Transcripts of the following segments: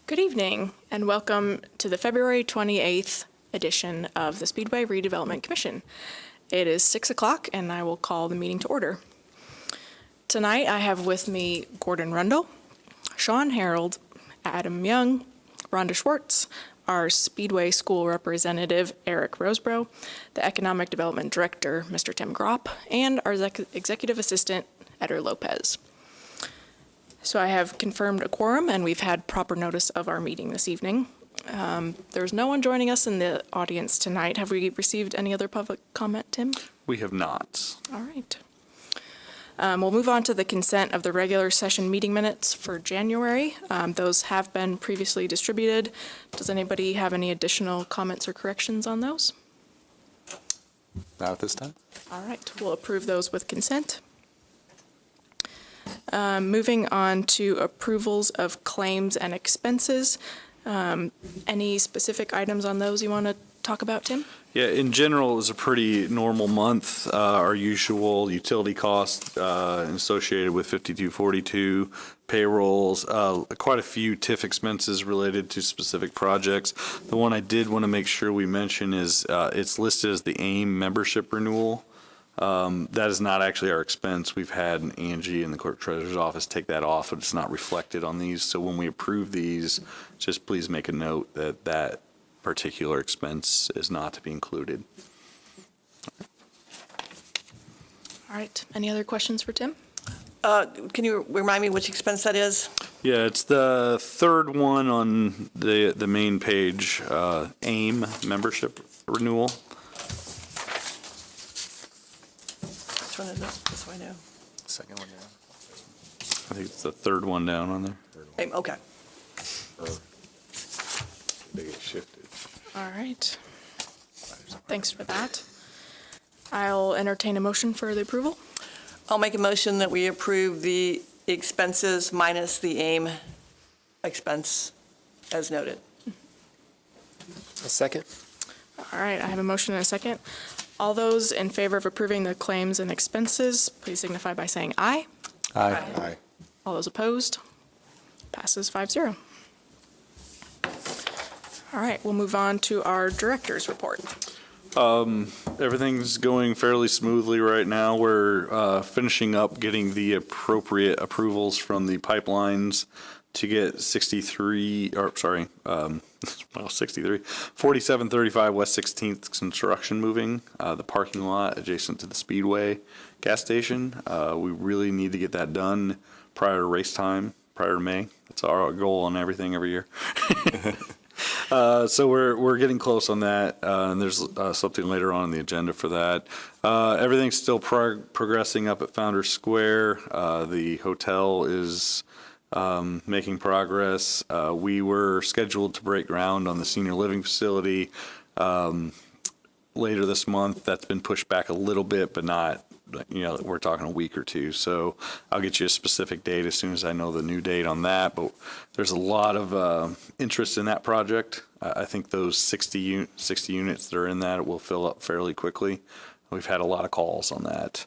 Good evening, and welcome to the February 28th edition of the Speedway Redevelopment Commission. It is 6 o'clock, and I will call the meeting to order. Tonight, I have with me Gordon Rundle, Sean Harold, Adam Young, Rhonda Schwartz, our Speedway School Representative, Eric Rosebrough, the Economic Development Director, Mr. Tim Gropp, and our Executive Assistant, Eder Lopez. So I have confirmed a quorum, and we've had proper notice of our meeting this evening. There's no one joining us in the audience tonight. Have we received any other public comment, Tim? We have not. All right. We'll move on to the consent of the regular session meeting minutes for January. Those have been previously distributed. Does anybody have any additional comments or corrections on those? Not at this time. All right, we'll approve those with consent. Moving on to approvals of claims and expenses. Any specific items on those you want to talk about, Tim? Yeah, in general, it was a pretty normal month. Our usual utility costs associated with 5242, payrolls, quite a few TIF expenses related to specific projects. The one I did want to make sure we mention is it's listed as the AIM membership renewal. That is not actually our expense. We've had Angie in the Clerk Treasurer's office take that off, but it's not reflected on these. So when we approve these, just please make a note that that particular expense is not to be included. All right, any other questions for Tim? Can you remind me which expense that is? Yeah, it's the third one on the main page, AIM membership renewal. Which one is it? Just so I know. Second one down. I think it's the third one down on there. Okay. They get shifted. All right, thanks for that. I'll entertain a motion for the approval. I'll make a motion that we approve the expenses minus the AIM expense as noted. A second. All right, I have a motion and a second. All those in favor of approving the claims and expenses, please signify by saying aye. Aye. Aye. All those opposed? Passes 5-0. All right, we'll move on to our director's report. Everything's going fairly smoothly right now. We're finishing up getting the appropriate approvals from the pipelines to get 4735 West 16th construction moving, the parking lot adjacent to the Speedway gas station. We really need to get that done prior to race time, prior to May. That's our goal on everything every year. So we're getting close on that, and there's something later on the agenda for that. Everything's still progressing up at Founders Square. The hotel is making progress. We were scheduled to break ground on the senior living facility later this month. That's been pushed back a little bit, but not, we're talking a week or two. So I'll get you a specific date as soon as I know the new date on that. But there's a lot of interest in that project. I think those 60 units that are in that will fill up fairly quickly. We've had a lot of calls on that.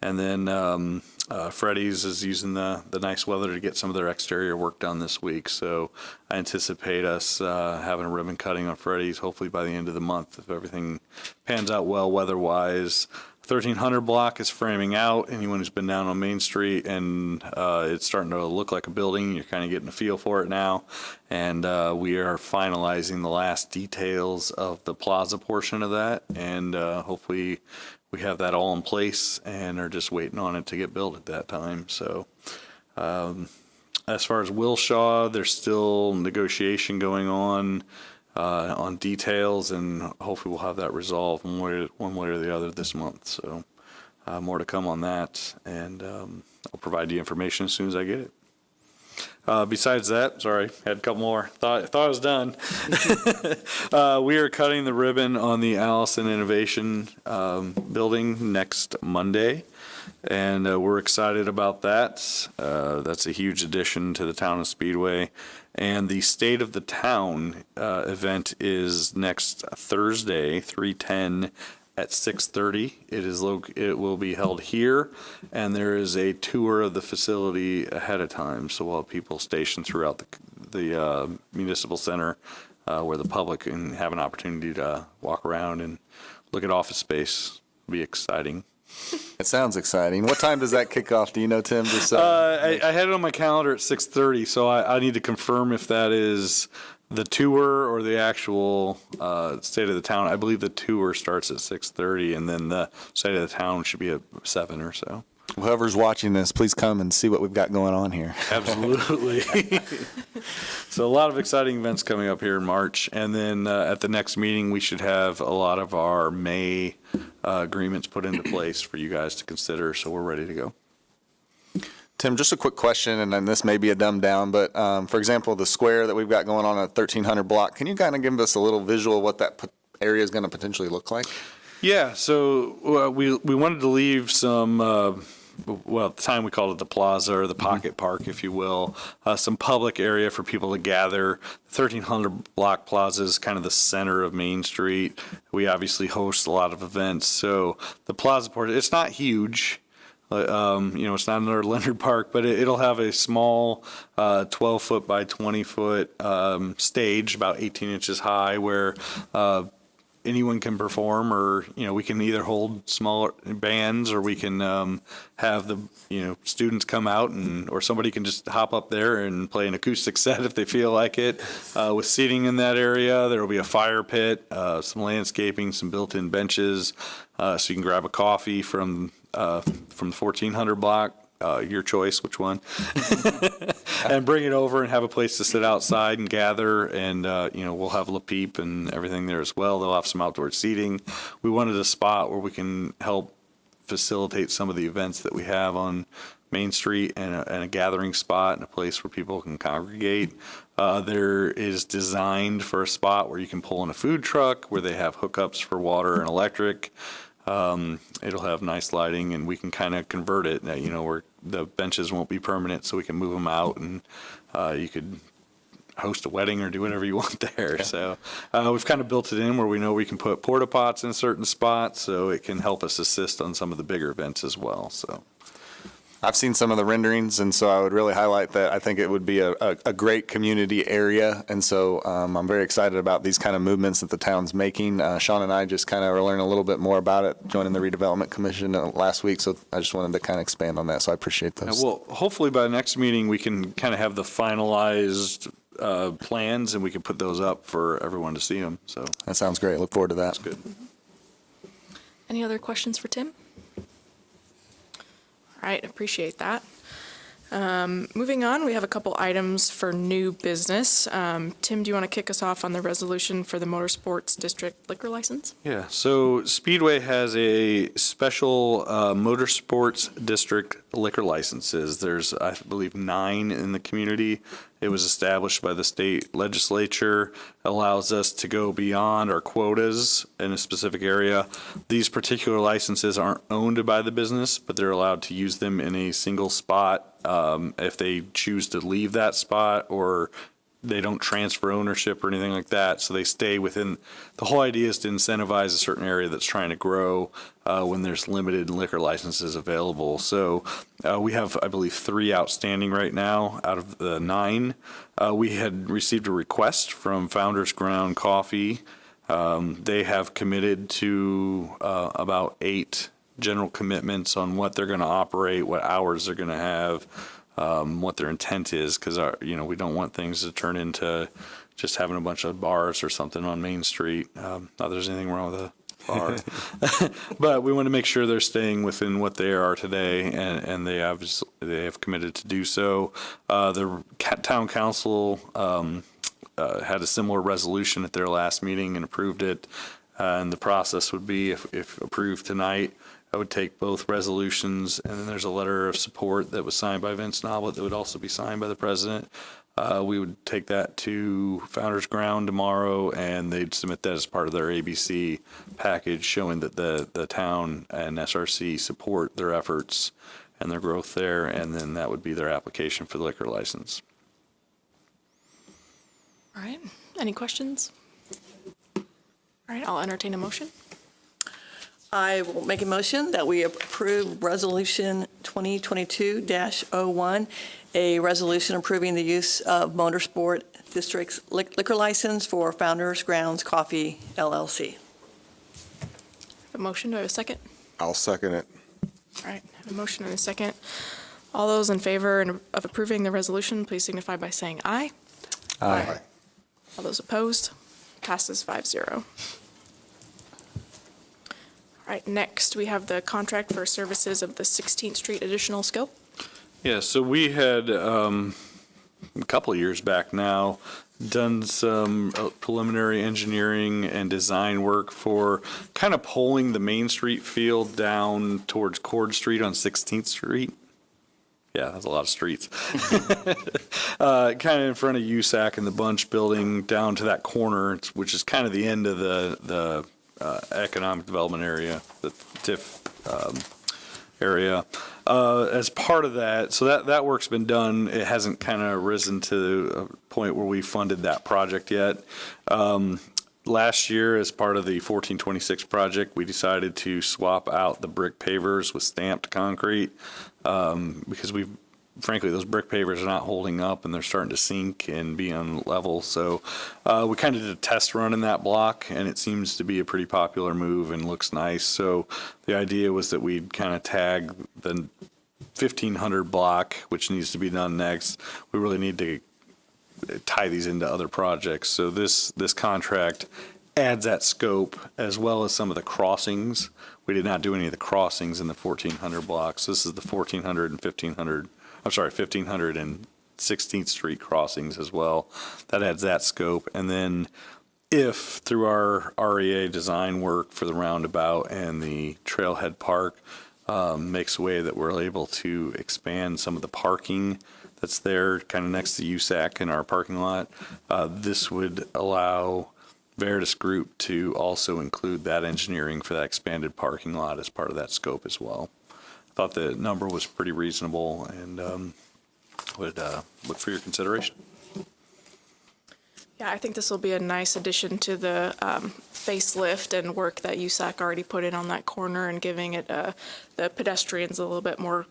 And then Freddy's is using the nice weather to get some of their exterior work done this week. So I anticipate us having a ribbon cutting on Freddy's hopefully by the end of the month if everything pans out well weather-wise. 1300 block is framing out. Anyone who's been down on Main Street and it's starting to look like a building, you're kind of getting a feel for it now. And we are finalizing the last details of the plaza portion of that. And hopefully we have that all in place and are just waiting on it to get built at that time. So as far as Wilshaw, there's still negotiation going on details, and hopefully we'll have that resolved one way or the other this month. So more to come on that, and I'll provide you information as soon as I get it. Besides that, sorry, had a couple more. Thought I was done. We are cutting the ribbon on the Allison Innovation building next Monday, and we're excited about that. That's a huge addition to the town of Speedway. And the State of the Town event is next Thursday, 3/10, at 6:30. It will be held here, and there is a tour of the facility ahead of time. So we'll have people stationed throughout the municipal center where the public can have an opportunity to walk around and look at office space. It'll be exciting. It sounds exciting. What time does that kick off? Do you know, Tim? Just, I had it on my calendar at 6:30, so I need to confirm if that is the tour or the actual state of the town. I believe the tour starts at 6:30, and then the state of the town should be at 7 or so. whoever's watching this, please come and see what we've got going on here. Absolutely. So a lot of exciting events coming up here in March. And then at the next meeting, we should have a lot of our May agreements put into place for you guys to consider. So we're ready to go. Tim, just a quick question, and then this may be a dumb down, but for example, the square that we've got going on at 1300 block, can you kind of give us a little visual of what that area is going to potentially look like? Yeah, so we wanted to leave some, well, at the time we called it the plaza or the pocket park, if you will, some public area for people to gather. 1300 block plaza is kind of the center of Main Street. We obviously host a lot of events, so the plaza part, it's not huge. It's not another Leonard Park, but it'll have a small 12-foot by 20-foot stage, about 18 inches high, where anyone can perform, or we can either hold smaller bands, or we can have the students come out, or somebody can just hop up there and play an acoustic set if they feel like it. With seating in that area, there will be a fire pit, some landscaping, some built-in benches, so you can grab a coffee from the 1400 block, your choice, which one, and bring it over and have a place to sit outside and gather. And, we'll have La Peep and everything there as well. They'll have some outdoor seating. We wanted a spot where we can help facilitate some of the events that we have on Main Street, and a gathering spot and a place where people can congregate. There is designed for a spot where you can pull in a food truck, where they have hookups for water and electric. It'll have nice lighting, and we can kind of convert it, where the benches won't be permanent, so we can move them out, and you could host a wedding or do whatever you want there. Yeah. So we've kind of built it in where we know we can put porta pots in certain spots, so it can help us assist on some of the bigger events as well. So I've seen some of the renderings, and so I would really highlight that. I think it would be a great community area, and so I'm very excited about these kind of movements that the town's making. Sean and I just kind of are learning a little bit more about it, joining the Redevelopment Commission last week, so I just wanted to kind of expand on that, so I appreciate those. Well, hopefully by the next meeting, we can kind of have the finalized plans, and we can put those up for everyone to see them. So that sounds great. Look forward to that. That's good. Any other questions for Tim? All right, appreciate that. Moving on, we have a couple items for new business. Tim, do you want to kick us off on the resolution for the Motorsports District liquor license? Yeah, so Speedway has a special Motorsports District liquor licenses. There's, I believe, 9 in the community. It was established by the state legislature, allows us to go beyond our quotas in a specific area. These particular licenses aren't owned by the business, but they're allowed to use them in a single spot if they choose to leave that spot, or they don't transfer ownership or anything like that. So they stay within. The whole idea is to incentivize a certain area that's trying to grow when there's limited liquor licenses available. So we have, I believe, 3 outstanding right now out of the 9. We had received a request from Founders Ground Coffee. They have committed to about 8 general commitments on what they're going to operate, what hours they're going to have, what their intent is, because we don't want things to turn into just having a bunch of bars or something on Main Street. Not that there's anything wrong with a bar, but we want to make sure they're staying within what they are today, and they have committed to do so. The town council had a similar resolution at their last meeting and approved it, and the process would be, if approved tonight, I would take both resolutions, and then there's a letter of support that was signed by Vince Noblett that would also be signed by the president. We would take that to Founders Ground tomorrow, and they'd submit that as part of their ABC package, showing that the town and SRC support their efforts and their growth there, and then that would be their application for the liquor license. All right, any questions? All right, I'll entertain a motion. I will make a motion that we approve Resolution 2022-01, a resolution approving the use of Motorsport District's liquor license for Founders Grounds Coffee LLC. A motion, do I have a second? I'll second it. All right, I have a motion and a second. All those in favor of approving the resolution, please signify by saying aye. Aye. All those opposed? Passes 5-0. All right, next, we have the contract for services of the 16th Street additional scope. Yeah, so we had, a couple of years back now, done some preliminary engineering and design work for kind of pulling the Main Street field down towards Cord Street on 16th Street. Yeah, that's a lot of streets. Kind of in front of USAC and the Bunch building down to that corner, which is kind of the end of the economic development area, the TIF area. As part of that, so that work's been done. It hasn't kind of risen to a point where we funded that project yet. Last year, as part of the 1426 project, we decided to swap out the brick pavers with stamped concrete because frankly, those brick pavers are not holding up and they're starting to sink and be unlevel. So we kind of did a test run in that block, and it seems to be a pretty popular move and looks nice. So the idea was that we'd kind of tag the 1500 block, which needs to be done next. We really need to tie these into other projects. So this contract adds that scope as well as some of the crossings. We did not do any of the crossings in the 1400 blocks. This is the 1400 and 1500. I'm sorry, 1500 and 16th Street crossings as well. That adds that scope. And then if through our REA design work for the roundabout and the Trailhead Park makes a way that we're able to expand some of the parking that's there kind of next to USAC in our parking lot, this would allow Veritas Group to also include that engineering for that expanded parking lot as part of that scope as well. I thought the number was pretty reasonable and would look for your consideration. Yeah, I think this will be a nice addition to the facelift and work that USAC already put in on that corner and giving it the pedestrians a little bit more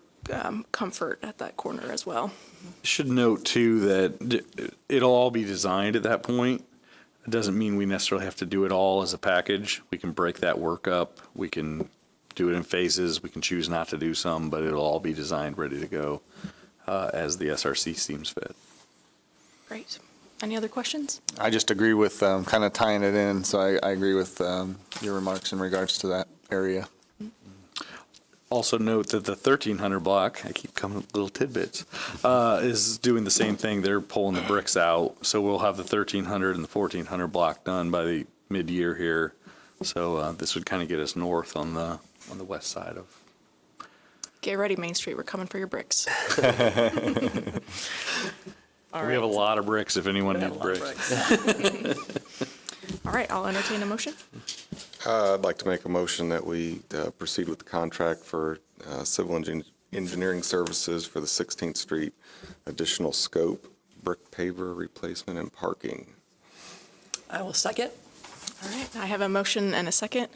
comfort at that corner as well. Should note too that it'll all be designed at that point. It doesn't mean we necessarily have to do it all as a package. We can break that work up. We can do it in phases. We can choose not to do some, but it'll all be designed, ready to go as the SRC seems fit. Great. Any other questions? I just agree with kind of tying it in, so I agree with your remarks in regards to that area. Also note that the 1300 block, I keep coming with little tidbits, is doing the same thing. They're pulling the bricks out. So we'll have the 1300 and the 1400 block done by the mid-year here. So this would kind of get us north on the west side of. Get ready, Main Street. We're coming for your bricks. We have a lot of bricks if anyone needs bricks. All right, I'll entertain a motion. I'd like to make a motion that we proceed with the contract for civil engineering services for the 16th Street additional scope, brick paver replacement and parking. I will second. All right, I have a motion and a second.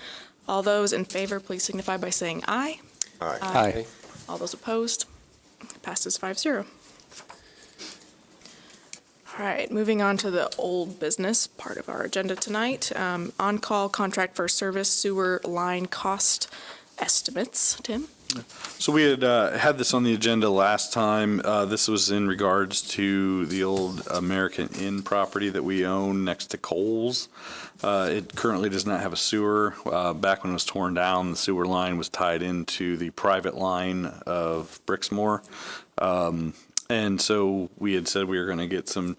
All those in favor, please signify by saying aye. Aye. Aye. All those opposed? Passes 5-0. All right, moving on to the old business part of our agenda tonight. On-call contract for service sewer line cost estimates. Tim? So we had this on the agenda last time. This was in regards to the old American Inn property that we own next to Kohl's. It currently does not have a sewer. Back when it was torn down, the sewer line was tied into the private line of Brixmore. And so we had said we were going to get some,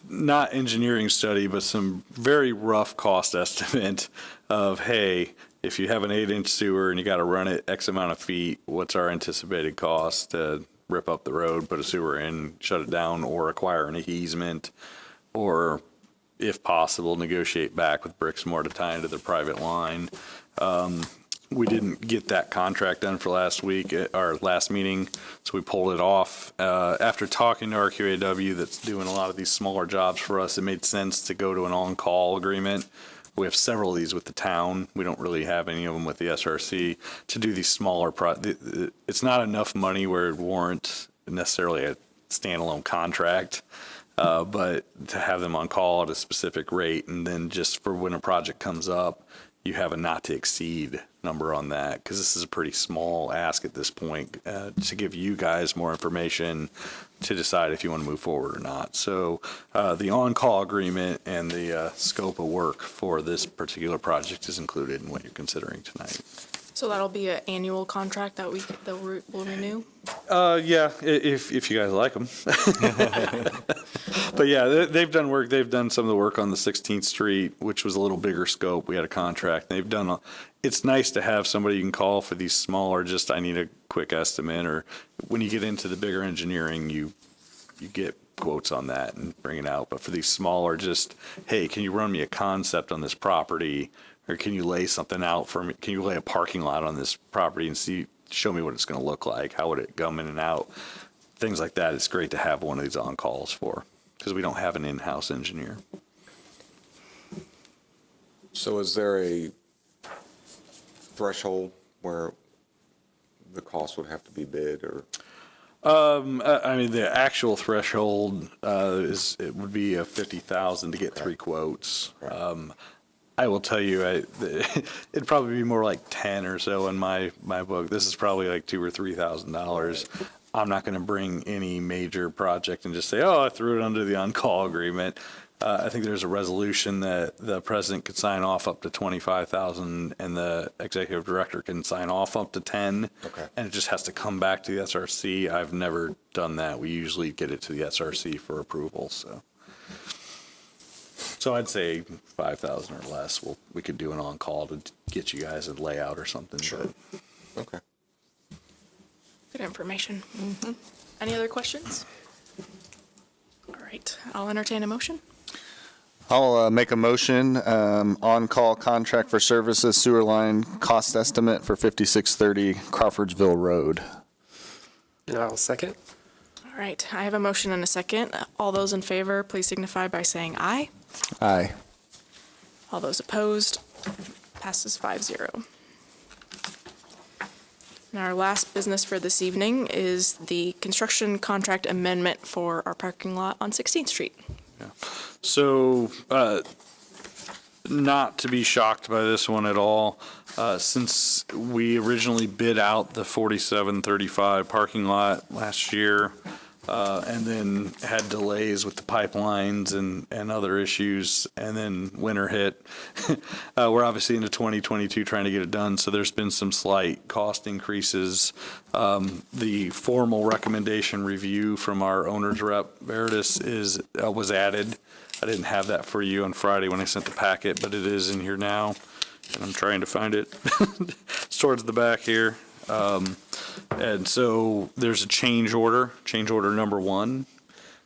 not engineering study, but some very rough cost estimate of, hey, if you have an 8-inch sewer and you got to run it X amount of feet, what's our anticipated cost to rip up the road, put a sewer in, shut it down, or acquire an easement, or if possible, negotiate back with Brixmore to tie into their private line. We didn't get that contract done for last week, our last meeting, so we pulled it off. After talking to our QAW that's doing a lot of these smaller jobs for us, it made sense to go to an on-call agreement We have several of these with the town. We don't really have any of them with the SRC to do these smaller it's not enough money where it warrant necessarily a standalone contract, but to have them on call at a specific rate, and then just for when a project comes up, you have a not to exceed number on that, because this is a pretty small ask at this point, to give you guys more information to decide if you want to move forward or not. So the on-call agreement and the scope of work for this particular project is included in what you're considering tonight. So that'll be an annual contract that we'll renew? Yeah, if you guys like them. But yeah, they've done work. They've done some of the work on the 16th Street, which was a little bigger scope. We had a contract. They've done. It's nice to have somebody you can call for these smaller. Just I need a quick estimate, or when you get into the bigger engineering, you get quotes on that and bring it out. But for these smaller, just hey, can you run me a concept on this property? Or can you lay something out for me? Can you lay a parking lot on this property and show me what it's going to look like? How would it come in and out? Things like that. It's great to have one of these on-calls for, because we don't have an in-house engineer. So is there a threshold where the cost would have to be bid, or? I mean, the actual threshold it would be a $50,000 to get 3 quotes. I will tell you, it'd probably be more like 10 or so in my book. This is probably like $2,000 or $3,000. I'm not going to bring any major project and just say, oh, I threw it under the on-call agreement. I think there's a resolution that the president could sign off up to $25,000 and the executive director can sign off up to 10. Okay. And it just has to come back to the SRC. I've never done that. We usually get it to the SRC for approval, So I'd say 5,000 or less. We could do an on-call to get you guys a layout or something. Sure. But. Okay. Good information. Mm-hmm. Any other questions? All right, I'll entertain a motion. I'll make a motion, on-call contract for services sewer line cost estimate for 5630 Crawfordsville Road. And I'll second. All right, I have a motion and a second. All those in favor, please signify by saying aye. Aye. All those opposed, passes 5-0. And our last business for this evening is the construction contract amendment for our parking lot on 16th Street. So, not to be shocked by this one at all, since we originally bid out the 4735 parking lot last year, and then had delays with the pipelines and other issues, and then winter hit. We're obviously into 2022 trying to get it done, so there's been some slight cost increases. The formal recommendation review from our owner's rep, Veritas, was added. I didn't have that for you on Friday when I sent the packet, but it is in here now, and I'm trying to find it. It's towards the back here. And so there's a change order number 1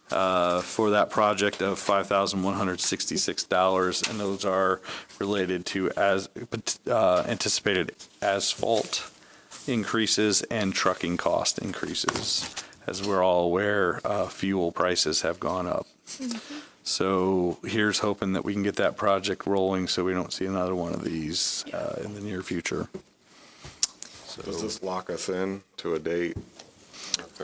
for that project of $5,166, and those are related to anticipated asphalt increases and trucking cost increases. As we're all aware, fuel prices have gone up. Mm-hmm. So here's hoping that we can get that project rolling so we don't see another one of these in the near future. So, does this lock us in to a date if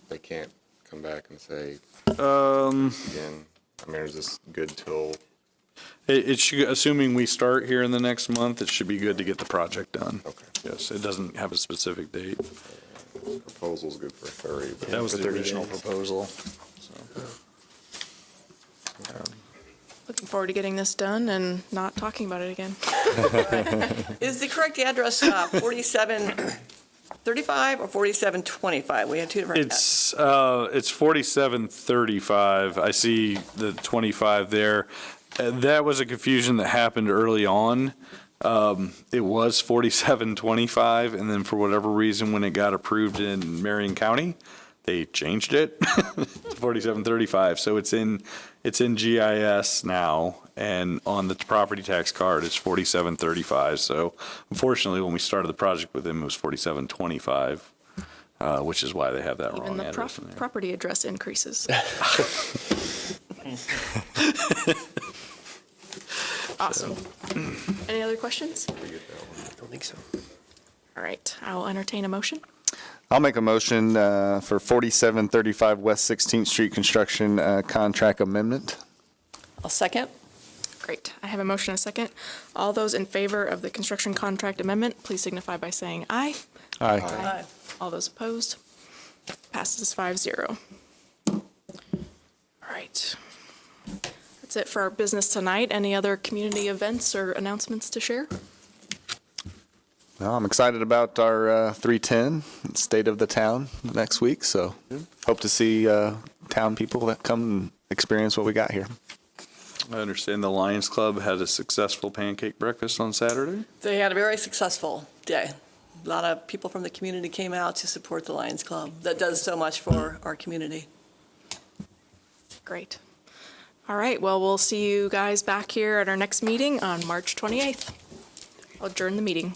they can't come back and say again? I mean, is this good till? It should, assuming we start here in the next month, it should be good to get the project done. Okay. Yes, it doesn't have a specific date. Proposal's good for 30. But That was the 30 original days. proposal. Looking forward to getting this done and not talking about it again. Is the correct address 4735 or 4725? We had two different. It's 4735. I see the 25 there. That was a confusion that happened early on. It was 4725, and then for whatever reason, when it got approved in Marion County, they changed it to 4735. So it's in GIS now, and on the property tax card, it's 4735. So unfortunately, when we started the project with them, it was 4725, which is why they have that Even wrong the address in there. property address increases. Awesome. Any other questions? I don't think so. All right, I will entertain a motion. I'll make a motion for 4735 West 16th Street construction contract amendment. I'll second. Great. I have a motion and a second. All those in favor of the construction contract amendment, please signify by saying aye. Aye. Aye. All those opposed? Passes 5-0. All right. That's it for our business tonight. Any other community events or announcements to share? Well, I'm excited about our 310 State of the Town next week, so hope to see town people that come and experience what we got here. I understand the Lions Club had a successful pancake breakfast on Saturday. They had a very successful day. A lot of people from the community came out to support the Lions Club. That does so much for our community. Great. All right, well, we'll see you guys back here at our next meeting on March 28th. I'll adjourn the meeting.